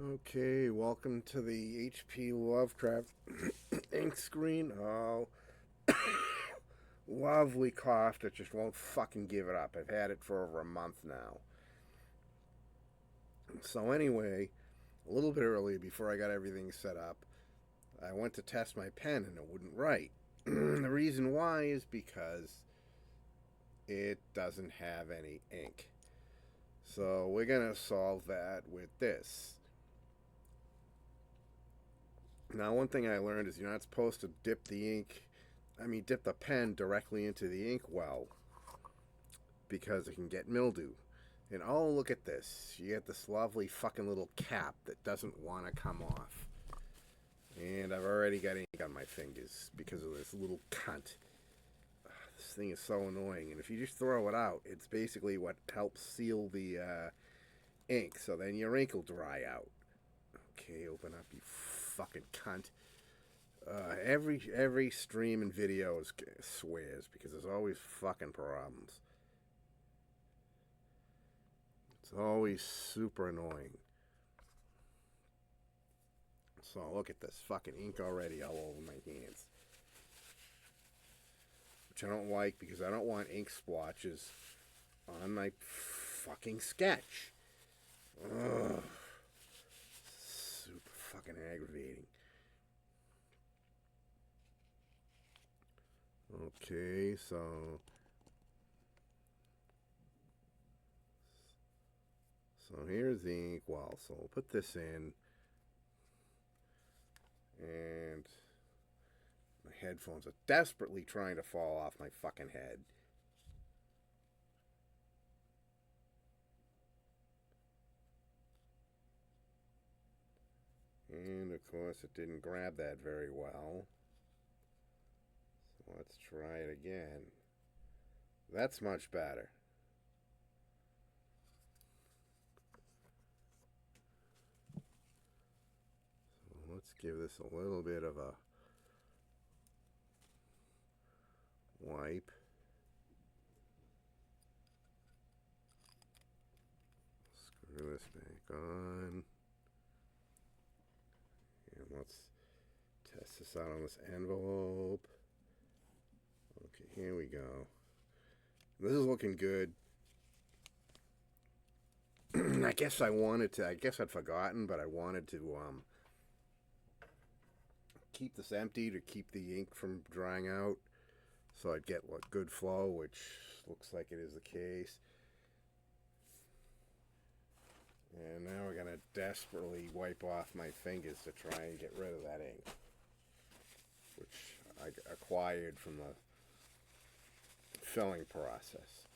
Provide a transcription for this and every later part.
Okay, welcome to the HP Lovecraft ink screen. Oh, lovely cough that just won't fucking give it up. I've had it for over a month now. So anyway, a little bit early before I got everything set up, I went to test my pen and it wouldn't write. The reason why is because it doesn't have any ink. So we're going to solve that with this. Now, one thing I learned is you're not supposed to dip the pen directly into the ink well because it can get mildew. And oh, look at this. You get this lovely fucking little cap that doesn't want to come off. And I've already got ink on my fingers because of this little cunt. This thing is so annoying. And if you just throw it out, it's basically what helps seal the ink. So then your ink will dry out. Okay, open up, you fucking cunt. Every stream and video swears because there's always fucking problems. It's always super annoying. So look at this fucking ink already all over my hands, which I don't like because I don't want ink splotches on my fucking sketch. Ugh, super fucking aggravating. Okay, so here's the ink well. So we'll put this in, and my headphones are desperately trying to fall off my fucking head. And of course it didn't grab that very well. So let's try it again. That's much better. So let's give this a little bit of a wipe. Screw this back on. And let's test this out on this envelope. Okay, here we go. This is looking good. I guess I'd forgotten, but I wanted to keep this empty to keep the ink from drying out, so I'd get good flow, which looks like it is the case. And now we're gonna desperately wipe off my fingers to try and get rid of that ink, which I acquired from the filling process.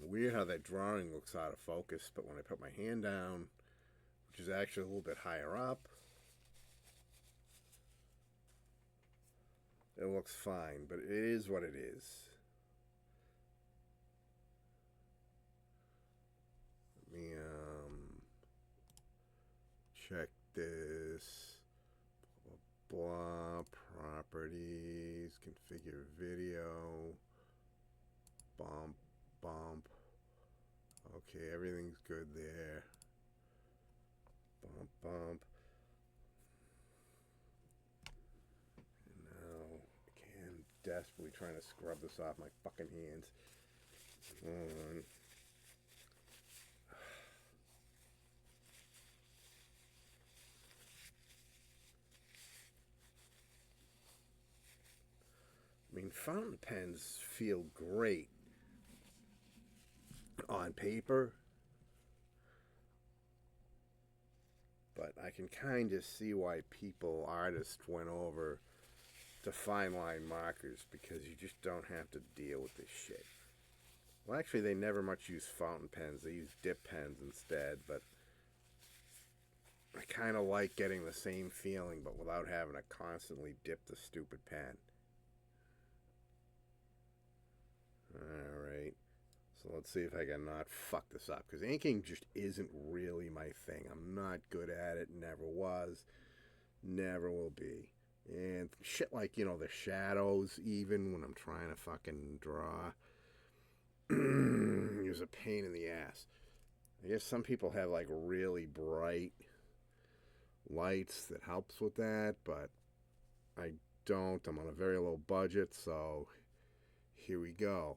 Weird how that drawing looks out of focus, but when I put my hand down, which is actually a little bit higher up, it looks fine, but it is what it is. Let me check this. Blah, properties, configure video, bump, bump. Okay, everything's good there. Bump, bump. And now, again, I'm desperately trying to scrub this off my fucking hands. Hold on. I mean, fountain pens feel great on paper, but I can kind of see why artists went over to fine line markers, because you just don't have to deal with this shit. Well, actually, they never much use fountain pens. They use dip pens instead, but I kind of like getting the same feeling, but without having to constantly dip the stupid pen. Alright. So let's see if I can not fuck this up, because inking just isn't really my thing. I'm not good at it, never was, never will be. And shit like, the shadows, even when I'm trying to fucking draw, is a pain in the ass. I guess some people have like really bright lights that helps with that, but I don't. I'm on a very low budget, so here we go.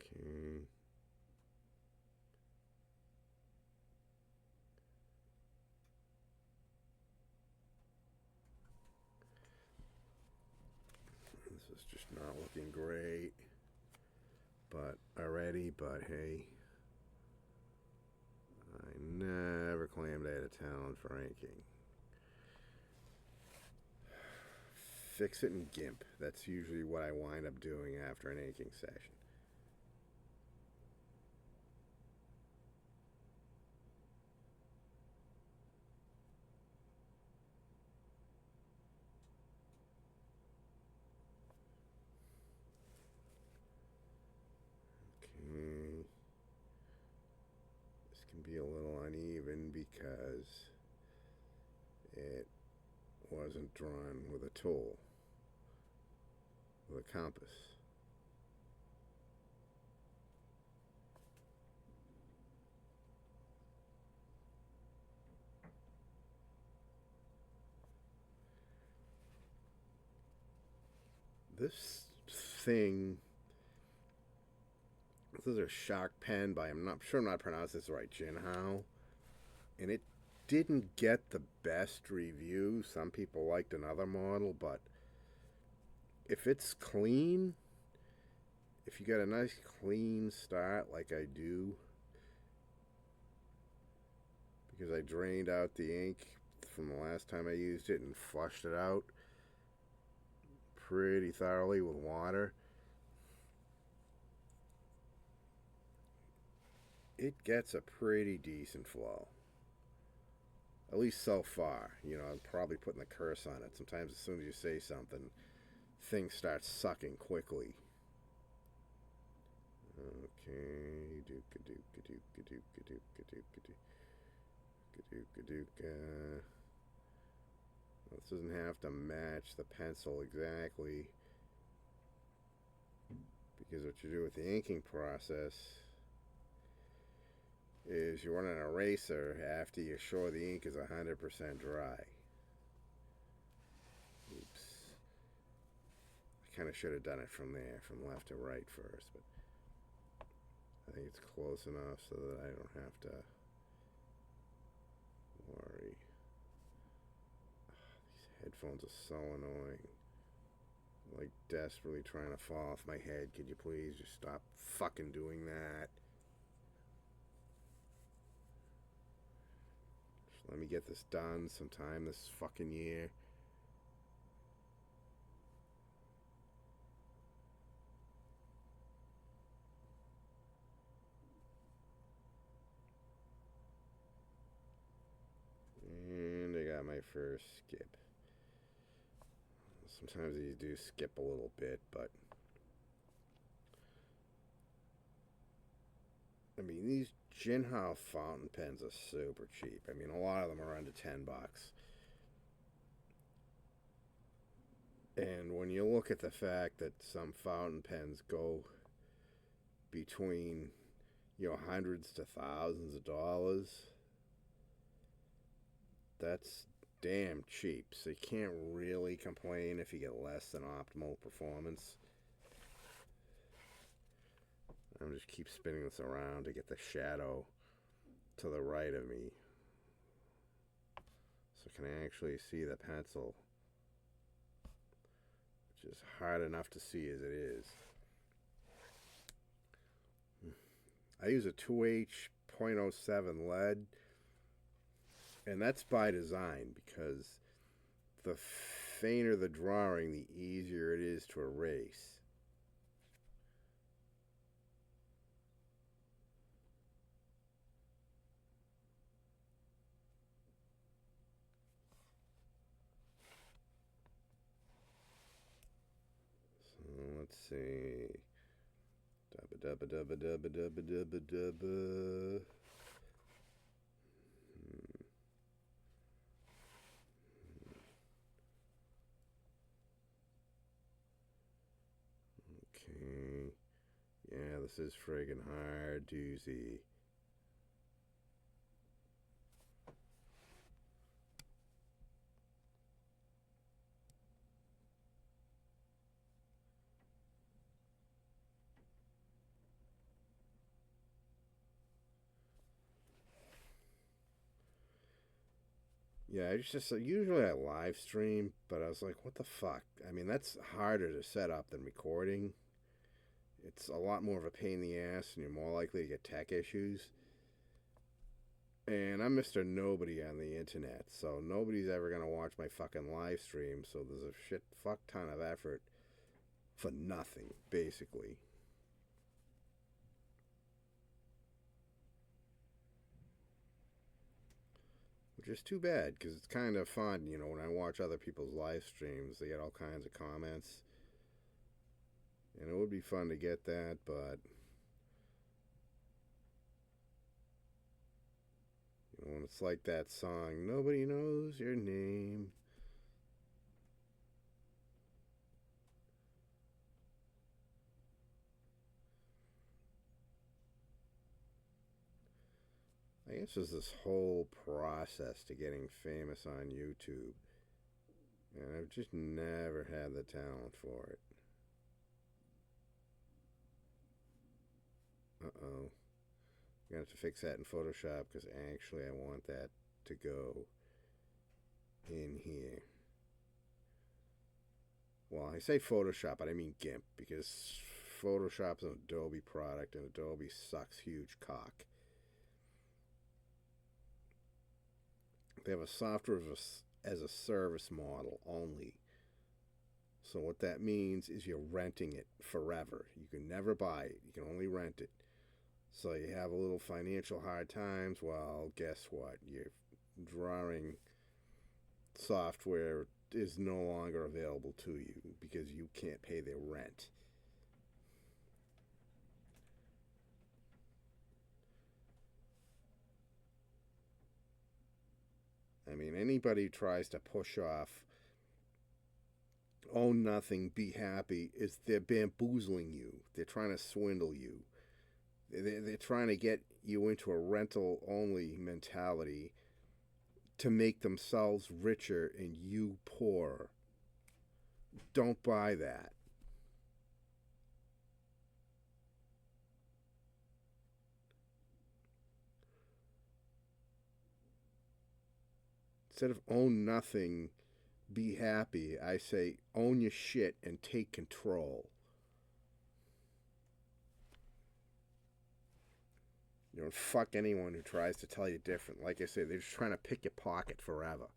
Okay. This is just not looking great, but hey, I never claimed I had a talent for inking. Fix it in GIMP. That's usually what I wind up doing after an inking session. Okay. This can be a little uneven because it wasn't drawn with a tool, with a compass. This thing, this is a Shark pen by, I'm not pronouncing this right, Jinhao. And it didn't get the best review. Some people liked another model, but if it's clean, if you got a nice clean start like I do, because I drained out the ink from the last time I used it and flushed it out pretty thoroughly with water, it gets a pretty decent flow. At least so far. I'm probably putting the curse on it. Sometimes as soon as you say something, things start sucking quickly. Okay, this doesn't have to match the pencil exactly, because what you do with the inking process is you run an eraser after you're sure the ink is 100% dry. Oops. I kind of should have done it from there, from left to right first, but I think it's close enough so that I don't have to worry. These headphones are so annoying. I'm like desperately trying to fall off my head. Could you please just stop fucking doing that? Just let me get this done sometime this fucking year. And I got my first skip. Sometimes these do skip a little bit, but I mean, these Jinhao fountain pens are super cheap. I mean, a lot of them are under $10. And when you look at the fact that some fountain pens go between, hundreds to thousands of dollars, that's damn cheap. So you can't really complain if you get less than optimal performance. I'm just keep spinning this around to get the shadow to the right of me, so can I actually see the pencil, which is hard enough to see as it is. I use a 2H .07 lead, and that's by design, because the fainter the drawing, the easier it is to erase. So let's see. Dubba dubba dubba dubba dubba dubba. Okay. Yeah, this is friggin' hard doozy. Yeah, I just usually I live stream, but I was like, what the fuck? I mean, that's harder to set up than recording. It's a lot more of a pain in the ass, and you're more likely to get tech issues. And I'm Mr. Nobody on the internet, so nobody's ever gonna watch my fucking live stream. So there's a shit fuck ton of effort for nothing, basically. Which is too bad, because it's kind of fun, you know, when I watch other people's live streams, they get all kinds of comments. And it would be fun to get that, but you know, it's like that song, Nobody Knows Your Name. I guess there's this whole process to getting famous on YouTube. And I've just never had the talent for it. Uh-oh. I'm gonna have to fix that in Photoshop because actually I want that to go in here. Well, I say Photoshop, but I mean GIMP because Photoshop's an Adobe product and Adobe sucks huge cock. They have a software as a service model only. So what that means is you're renting it forever. You can never buy it. You can only rent it. So you have a little financial hard times. Well, guess what? Your drawing software is no longer available to you because you can't pay their rent. I mean, anybody who tries to push off own nothing, be happy, is they're bamboozling you. They're trying to swindle you. They're trying to get you into a rental only mentality to make themselves richer and you poorer. Don't buy that. Instead of own nothing, be happy, I say own your shit and take control. You know, fuck anyone who tries to tell you different. Like I say, they're just trying to pick your pocket forever.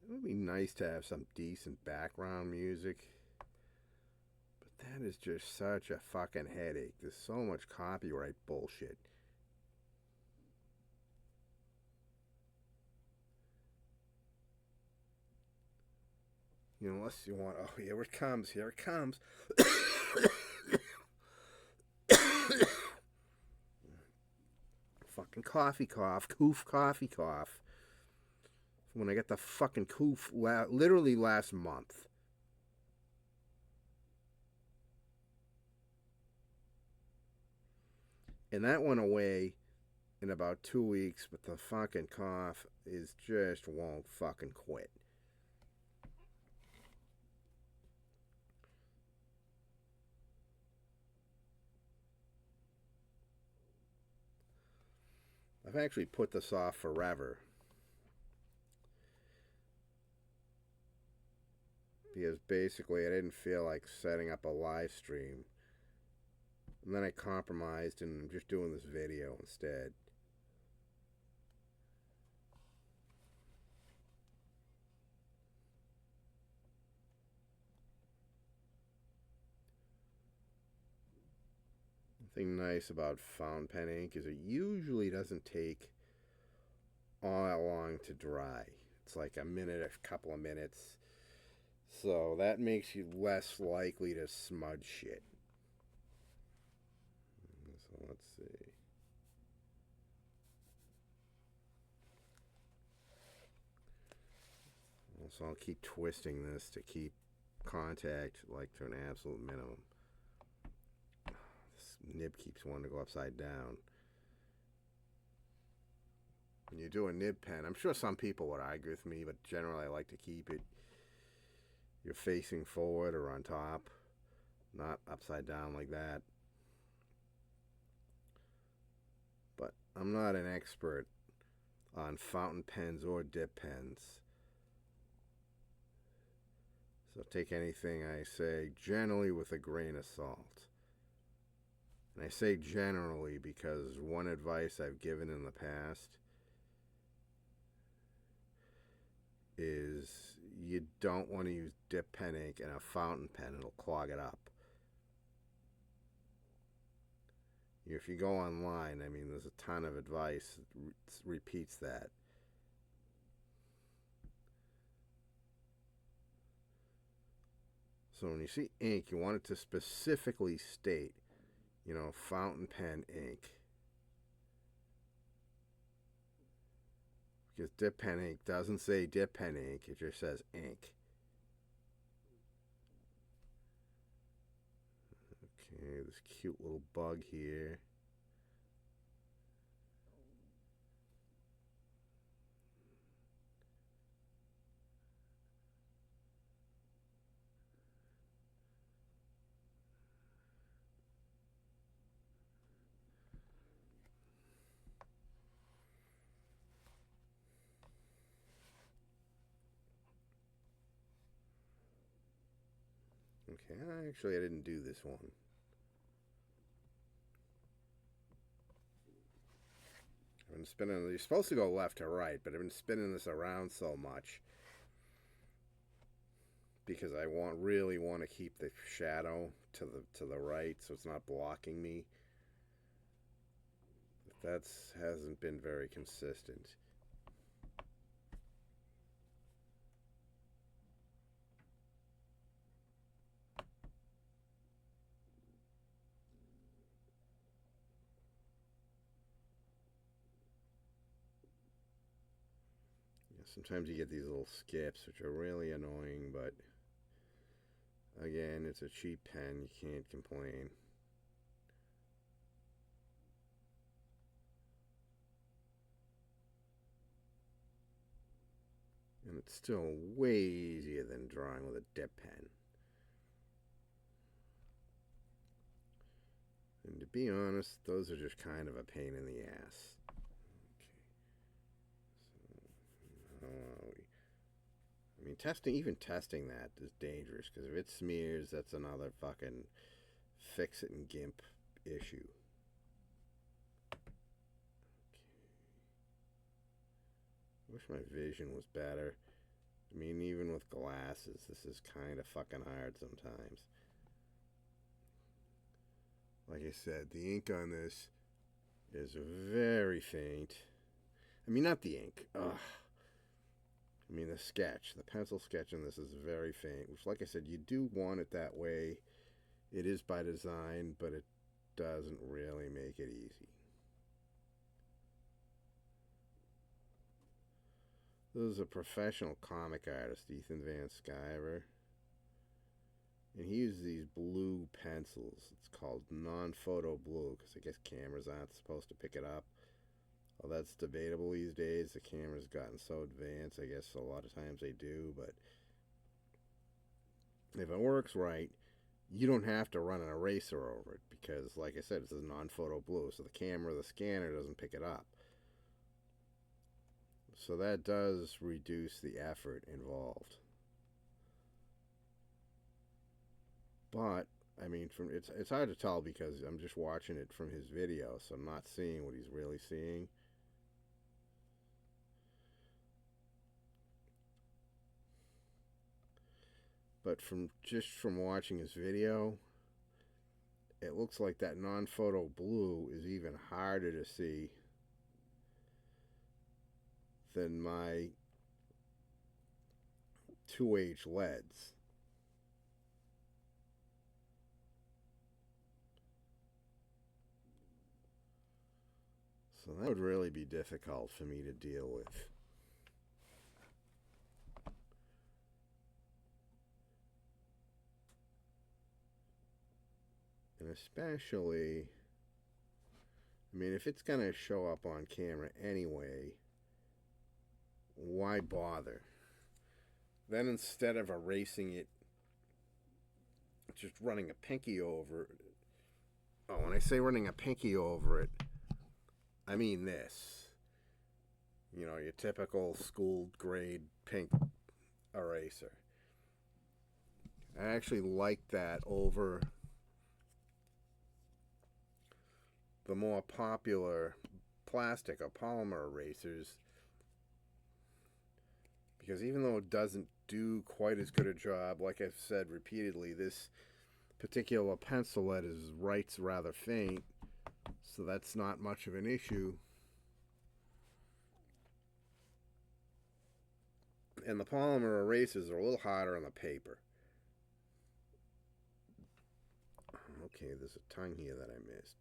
It would be nice to have some decent background music. But that is just such a fucking headache. There's so much copyright bullshit. You know, unless you want, oh, here it comes, here it comes. Fucking coffee cough, coof coffee cough. When I got the fucking coof literally last month. And that went away in about 2 weeks, but the fucking cough is just won't fucking quit. I've actually put this off forever. Because basically I didn't feel like setting up a live stream. And then I compromised and I'm just doing this video instead. Thing nice about fountain pen ink is it usually doesn't take all that long to dry. It's like a minute, a couple of minutes. So that makes you less likely to smudge shit. So let's see. So I'll keep twisting this to keep contact like to an absolute minimum. This nib keeps wanting to go upside down. When you do a nib pen, I'm sure some people would argue with me, but generally I like to keep it, you're facing forward or on top, not upside down like that. But I'm not an expert on fountain pens or dip pens. So take anything I say generally with a grain of salt. And I say generally because one advice I've given in the past is you don't want to use dip pen ink in a fountain pen. It'll clog it up. If you go online, I mean, there's a ton of advice that repeats that. So when you see ink, you want it to specifically state, fountain pen ink. Because dip pen ink doesn't say dip pen ink, it just says ink. Okay, this cute little bug here. Okay, actually I didn't do this one. I've been spinning, you're supposed to go left to right, but I've been spinning this around so much because I really want to keep the shadow to the right so it's not blocking me. But that hasn't been very consistent. Sometimes you get these little skips, which are really annoying, but again, it's a cheap pen, you can't complain. And it's still way easier than drawing with a dip pen. And to be honest, those are just kind of a pain in the ass. I mean, even testing that is dangerous because if it smears, that's another fucking fix it and GIMP issue. Okay. Wish my vision was better. I mean, even with glasses, this is kind of fucking hard sometimes. Like I said, the ink on this is very faint. I mean, not the ink. Ugh. I mean, the sketch, the pencil sketch on this is very faint, which, like I said, you do want it that way. It is by design, but it doesn't really make it easy. This is a professional comic artist, Ethan Van Sciver. And he uses these blue pencils. It's called non-photo blue, because I guess cameras aren't supposed to pick it up. Well, that's debatable these days. The camera's gotten so advanced, I guess a lot of times they do, but if it works right, you don't have to run an eraser over it because, like I said, this is non-photo blue, so the camera or the scanner doesn't pick it up. So that does reduce the effort involved. But I mean, it's hard to tell because I'm just watching it from his video, so I'm not seeing what he's really seeing. But from watching his video, it looks like that non-photo blue is even harder to see than my 2H LEDs. So that would really be difficult for me to deal with. And especially, I mean, if it's going to show up on camera anyway, why bother? Then instead of erasing it, just running a pinky over it. Oh, when I say running a pinky over it, I mean this. You know, your typical school grade pink eraser. I actually like that over the more popular plastic or polymer erasers, because even though it doesn't do quite as good a job, like I've said repeatedly, this particular pencil lead writes rather faint, so that's not much of an issue. And the polymer erasers are a little harder on the paper. Okay, there's a tongue here that I missed.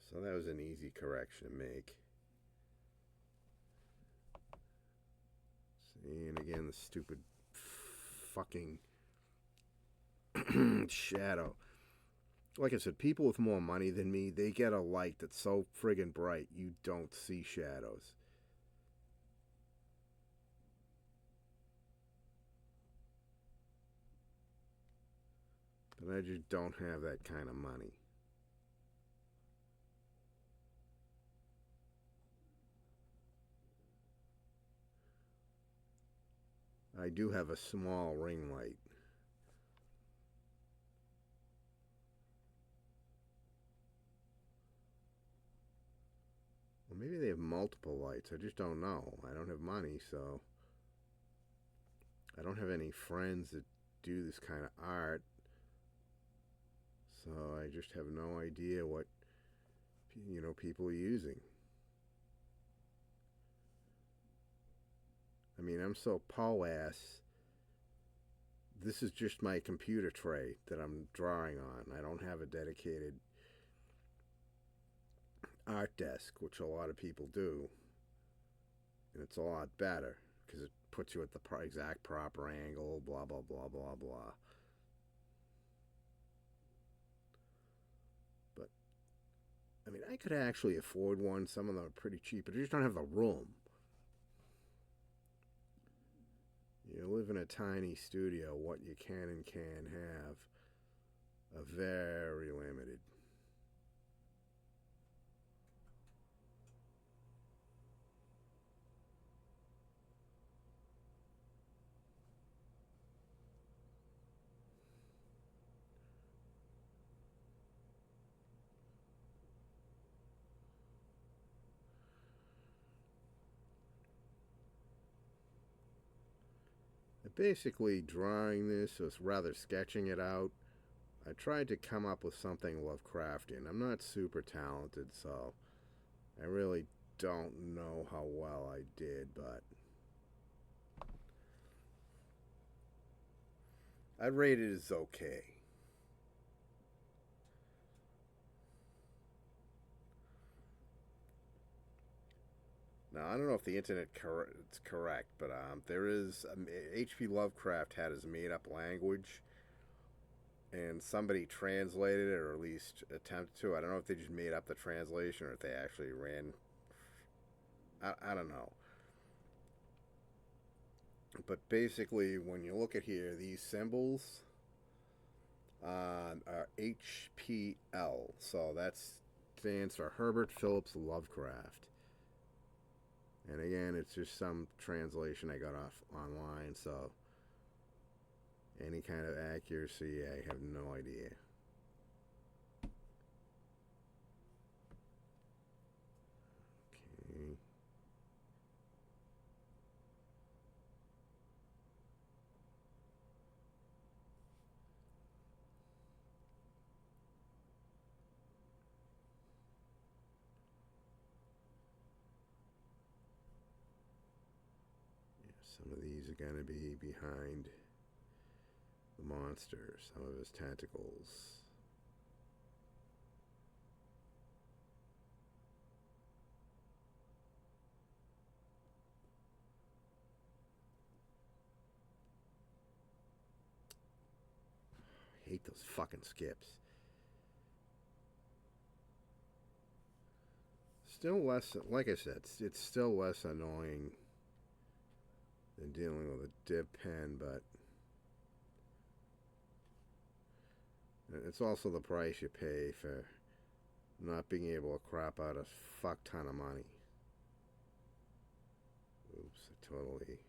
So that was an easy correction to make. See, and again, the stupid fucking shadow. Like I said, people with more money than me, they get a light that's so friggin' bright you don't see shadows. But I just don't have that kind of money. I do have a small ring light. Well, maybe they have multiple lights. I just don't know. I don't have money, so I don't have any friends that do this kind of art. So I just have no idea what, you know, people are using. I mean, I'm so po-ass. This is just my computer tray that I'm drawing on. I don't have a dedicated art desk, which a lot of people do. And it's a lot better because it puts you at the exact proper angle, blah, blah, blah, blah, blah. But, I mean, I could actually afford one. Some of them are pretty cheap, but I just don't have the room. You live in a tiny studio, what you can and can't have are very limited. Basically, drawing this, or rather sketching it out, I tried to come up with something Lovecraftian. I'm not super talented, so I really don't know how well I did, but I'd rate it as okay. Now, I don't know if the internet is correct, but there is H.P. Lovecraft had his made-up language, and somebody translated it, or at least attempted to. I don't know if they just made up the translation or if they actually ran. I don't know. But basically, when you look at here, these symbols are HPL, so that stands for Herbert Phillips Lovecraft. And again, it's just some translation I got off online, so any kind of accuracy, I have no idea. Okay. Some of these are going to be behind the monster, some of his tentacles. I hate those fucking skips. Still less, like I said, it's still less annoying than dealing with a dip pen, but it's also the price you pay for not being able to crop out a fuck ton of money. Oops, I totally...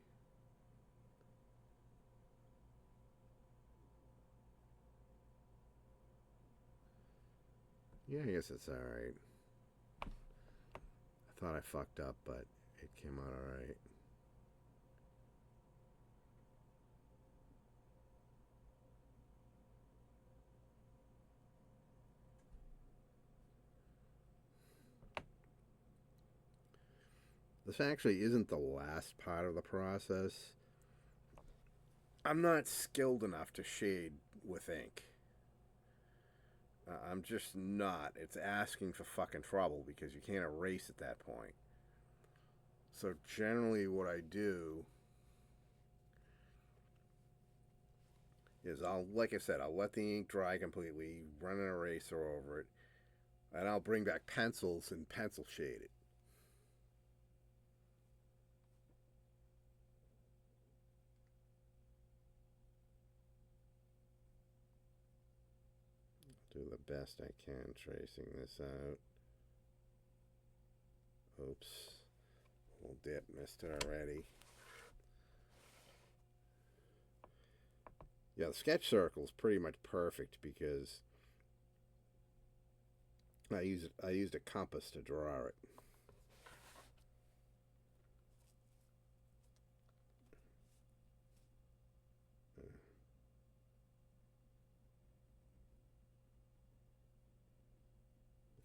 Yeah, I guess it's alright. I thought I fucked up, but it came out alright. This actually isn't the last part of the process. I'm not skilled enough to shade with ink. I'm just not. It's asking for fucking trouble because you can't erase at that point. So generally what I do is like I said, I'll let the ink dry completely, run an eraser over it, and I'll bring back pencils and pencil shade it. Do the best I can tracing this out. Oops. Little dip, missed it already. Yeah, the sketch circle is pretty much perfect because I used a compass to draw it.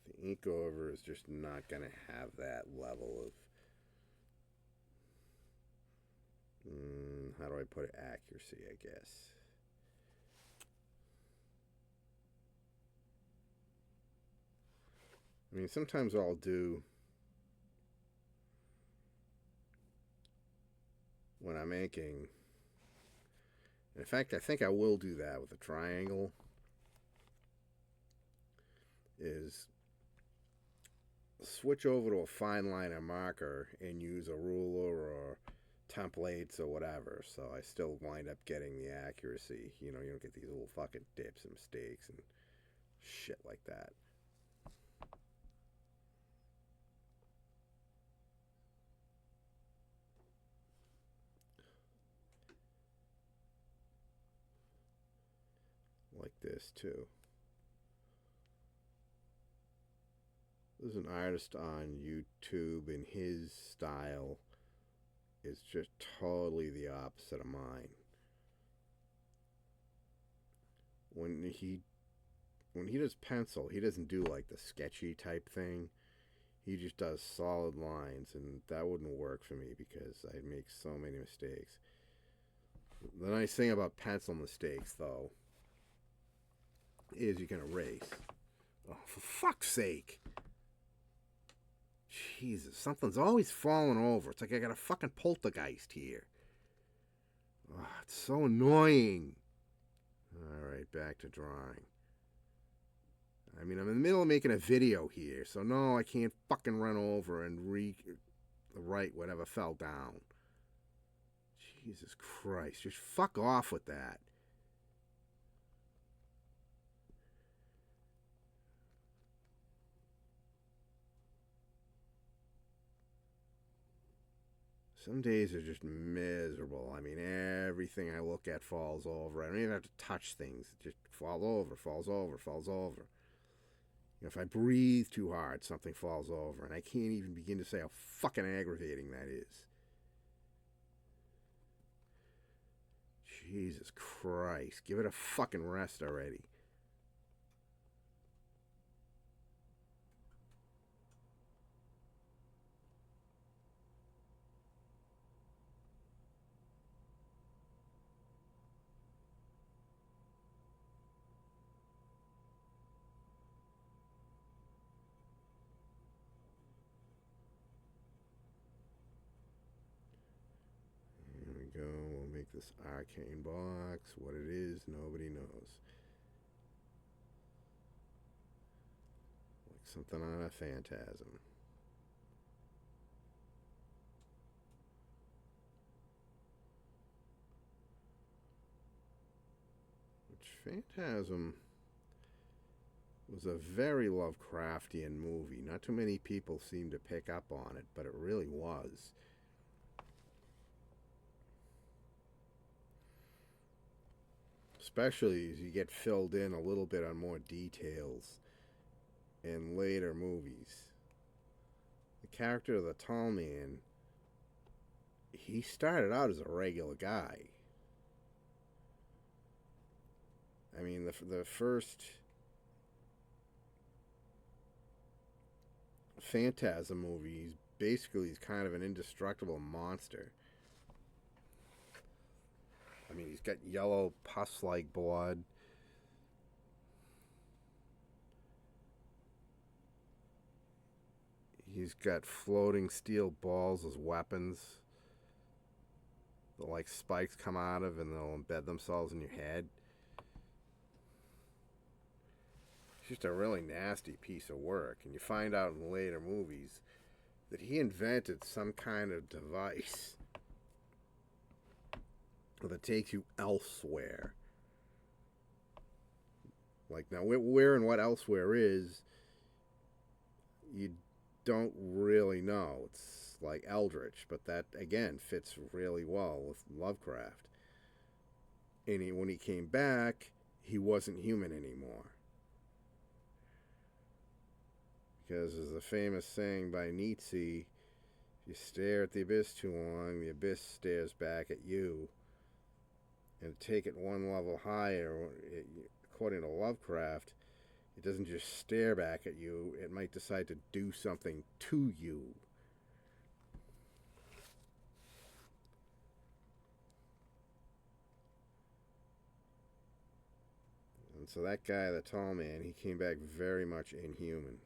The ink over is just not going to have that level of how do I put it? Accuracy, I guess. I mean, sometimes I'll do, when I'm inking, in fact, I think I will do that with a triangle, is switch over to a fine liner marker and use a ruler or templates or whatever, so I still wind up getting the accuracy. You know, you don't get these little fucking dips and mistakes and shit like that. Like this too. There's an artist on YouTube, and his style is just totally the opposite of mine. When he does pencil, he doesn't do like the sketchy type thing. He just does solid lines, and that wouldn't work for me because I'd make so many mistakes. The nice thing about pencil mistakes, though, is you can erase. Oh, for fuck's sake. Jesus, something's always falling over. It's like I got a fucking poltergeist here. Oh, it's so annoying. Alright, back to drawing. I mean, I'm in the middle of making a video here, so no, I can't fucking run over and rewrite whatever fell down. Jesus Christ, just fuck off with that. Some days are just miserable. I mean, everything I look at falls over. I don't even have to touch things. It just falls over, falls over, falls over. You know, if I breathe too hard, something falls over, and I can't even begin to say how fucking aggravating that is. Jesus Christ. Give it a fucking rest already. this arcane box. What it is, nobody knows. Like something on a phantasm. Which Phantasm was a very Lovecraftian movie. Not too many people seem to pick up on it, but it really was. Especially as you get filled in a little bit on more details in later movies. The character of the tall man, he started out as a regular guy. I mean, the first Phantasm movie, he's kind of an indestructible monster. I mean, he's got yellow pus-like blood. He's got floating steel balls as weapons. The like spikes come out of and they'll embed themselves in your head. It's just a really nasty piece of work. And you find out in later movies that he invented some kind of device that takes you elsewhere. Like, now, where and what elsewhere is, you don't really know. It's like Eldritch, but that, again, fits really well with Lovecraft. And when he came back, he wasn't human anymore. Because there's a famous saying by Nietzsche, if you stare at the abyss too long, the abyss stares back at you. And to take it one level higher, according to Lovecraft, it doesn't just stare back at you, it might decide to do something to you. And so that guy, the tall man, he came back very much inhuman.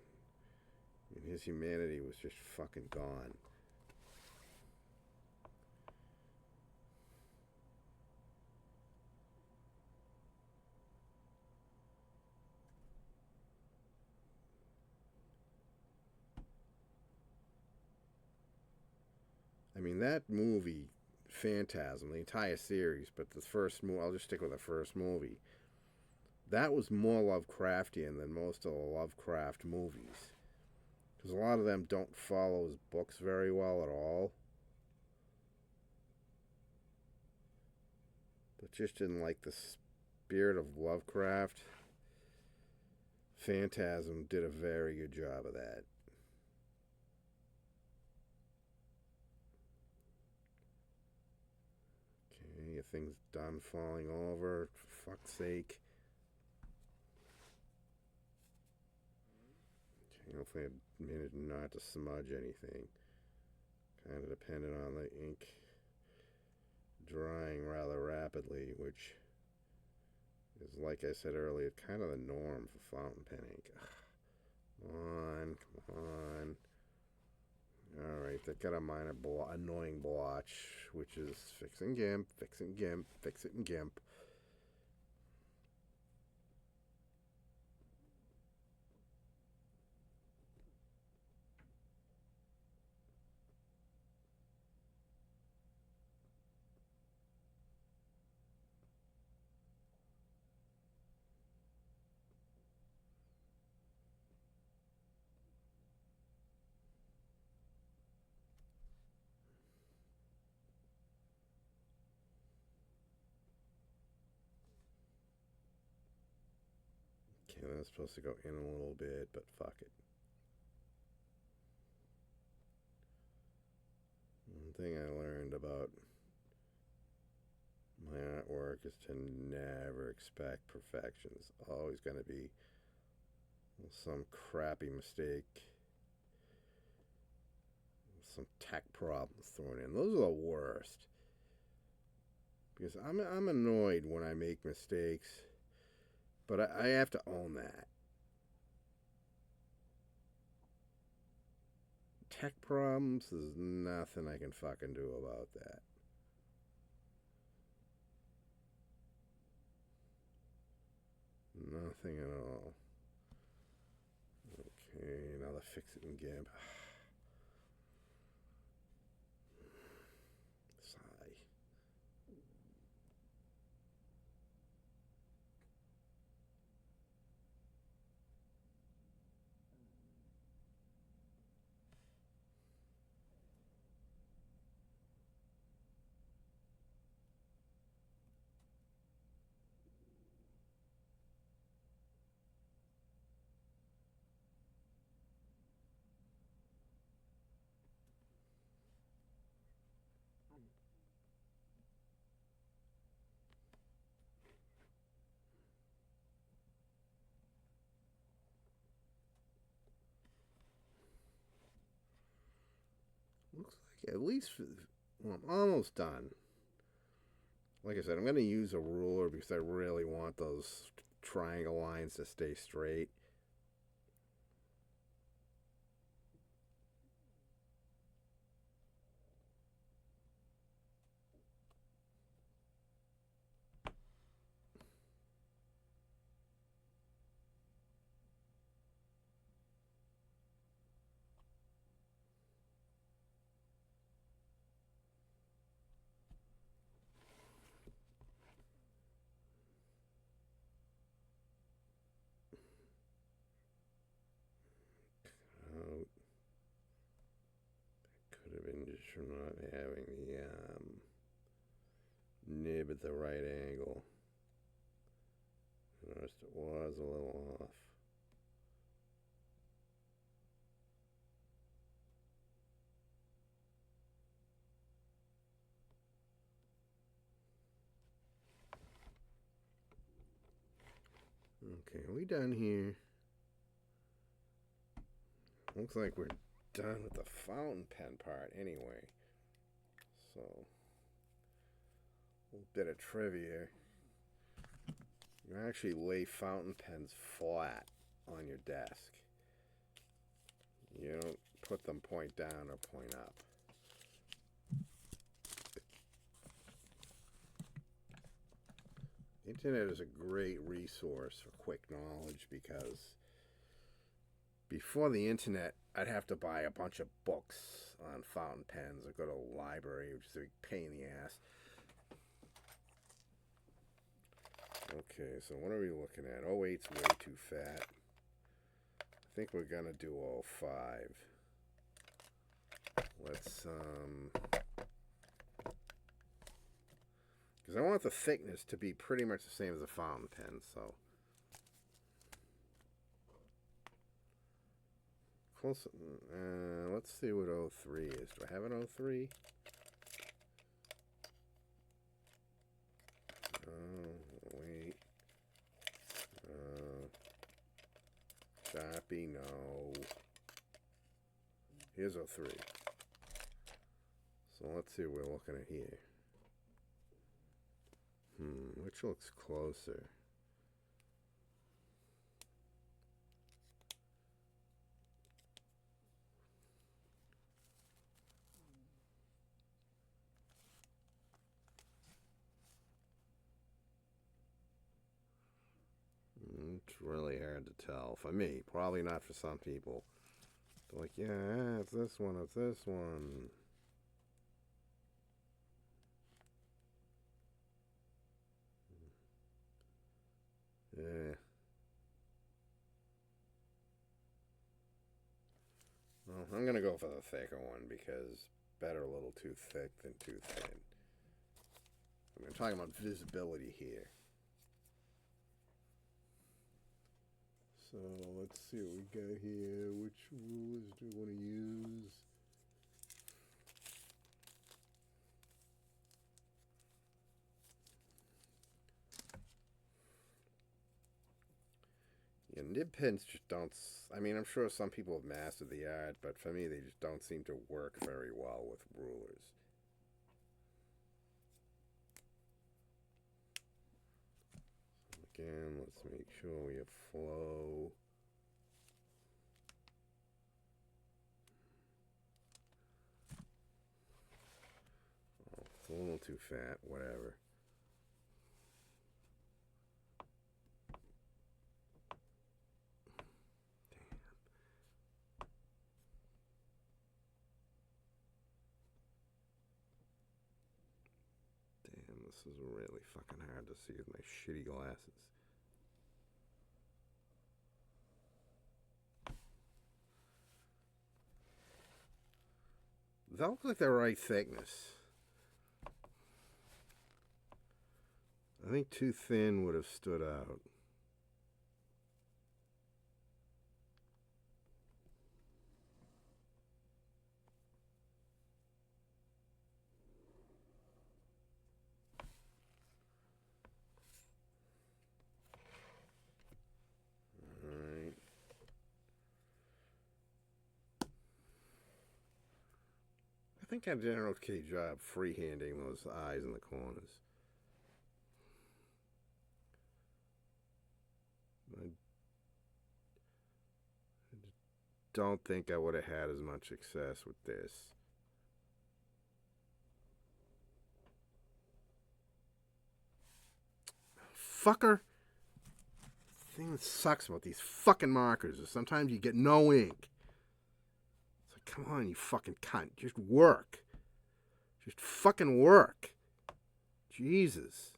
And his humanity was just fucking gone. I mean, that movie, Phantasm, the entire series, but the first movie, I'll just stick with the first movie. That was more Lovecraftian than most of the Lovecraft movies. Because a lot of them don't follow his books very well at all. But just in like the spirit of Lovecraft, Phantasm did a very good job of that. Okay, your thing's done falling over, for fuck's sake. Okay, hopefully I managed not to smudge anything. Kind of dependent on the ink drying rather rapidly, which is, like I said earlier, kind of the norm for fountain pen ink. Come on. Alright, that got a minor annoying blotch, which is fixing GIMP, fix it in GIMP. Okay, that's supposed to go in a little bit, but fuck it. One thing I learned about my artwork is to never expect perfection. There's always going to be some crappy mistake, some tech problems thrown in. Those are the worst. Because I'm annoyed when I make mistakes, but I have to own that. Tech problems, there's nothing I can fucking do about that. Nothing at all. Okay, another fix it and gimp. Sigh. Looks like at least, well, I'm almost done. Like I said, I'm going to use a ruler because I really want those triangle lines to stay straight. Could have been just from not having the nib at the right angle. I noticed it was a little off. Okay, are we done here? Looks like we're done with the fountain pen part anyway. So, a little bit of trivia. You actually lay fountain pens flat on your desk. You don't put them point down or point up. The internet is a great resource for quick knowledge because before the internet, I'd have to buy a bunch of books on fountain pens or go to a library, which is a big pain in the ass. Okay, so what are we looking at? 08's way too fat. I think we're gonna do 05. Let's, because I want the thickness to be pretty much the same as a fountain pen, so. Close, let's see what 03 is. Do I have an 03? Oh, wait. Sharpie, no. Here's 03. So let's see what we're looking at here. Which looks closer? It's really hard to tell. For me, probably not for some people. They're like, yeah, it's this one, it's this one. Yeah. Well, I'm going to go for the thicker one because better a little too thick than too thin. I mean, I'm talking about visibility here. So let's see what we got here. Which rulers do we want to use? Yeah, nib pens just don't. I mean, I'm sure some people have mastered the art, but for me, they just don't seem to work very well with rulers. Again, let's make sure we have flow. Oh, it's a little too fat, whatever. This is really fucking hard to see with my shitty glasses. That looks like the right thickness. I think too thin would have stood out. Alright. I think I did an okay job freehanding those eyes in the corners. I don't think I would have had as much success with this. Fucker! The thing that sucks about these fucking markers is sometimes you get no ink. It's like, come on, you fucking cunt. Just work. Just fucking work. Jesus.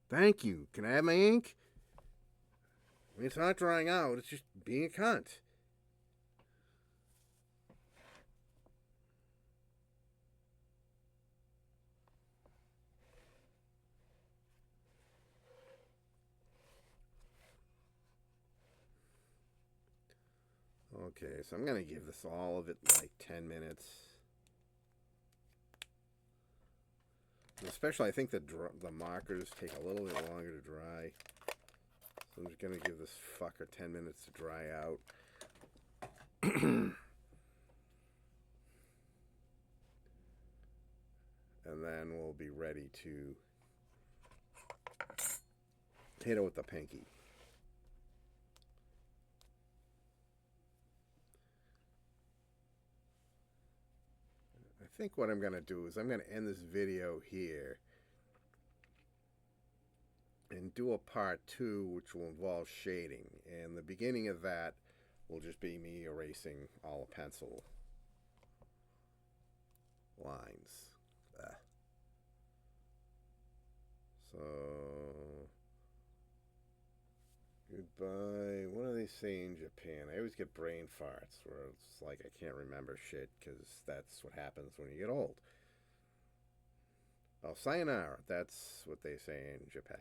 Thank you. Can I have my ink? I mean, it's not drying out. It's just being a cunt. Okay, so I'm going to give this all of it like 10 minutes. Especially, I think the markers take a little bit longer to dry. So I'm just going to give this fucker 10 minutes to dry out. And then we'll be ready to hit it with the pinky. I think what I'm going to do is I'm going to end this video here and do a part 2, which will involve shading. And the beginning of that will just be me erasing all the pencil lines. So, goodbye. What do they say in Japan? I always get brain farts where it's like I can't remember shit because that's what happens when you get old. Oh, sayonara. That's what they say in Japan.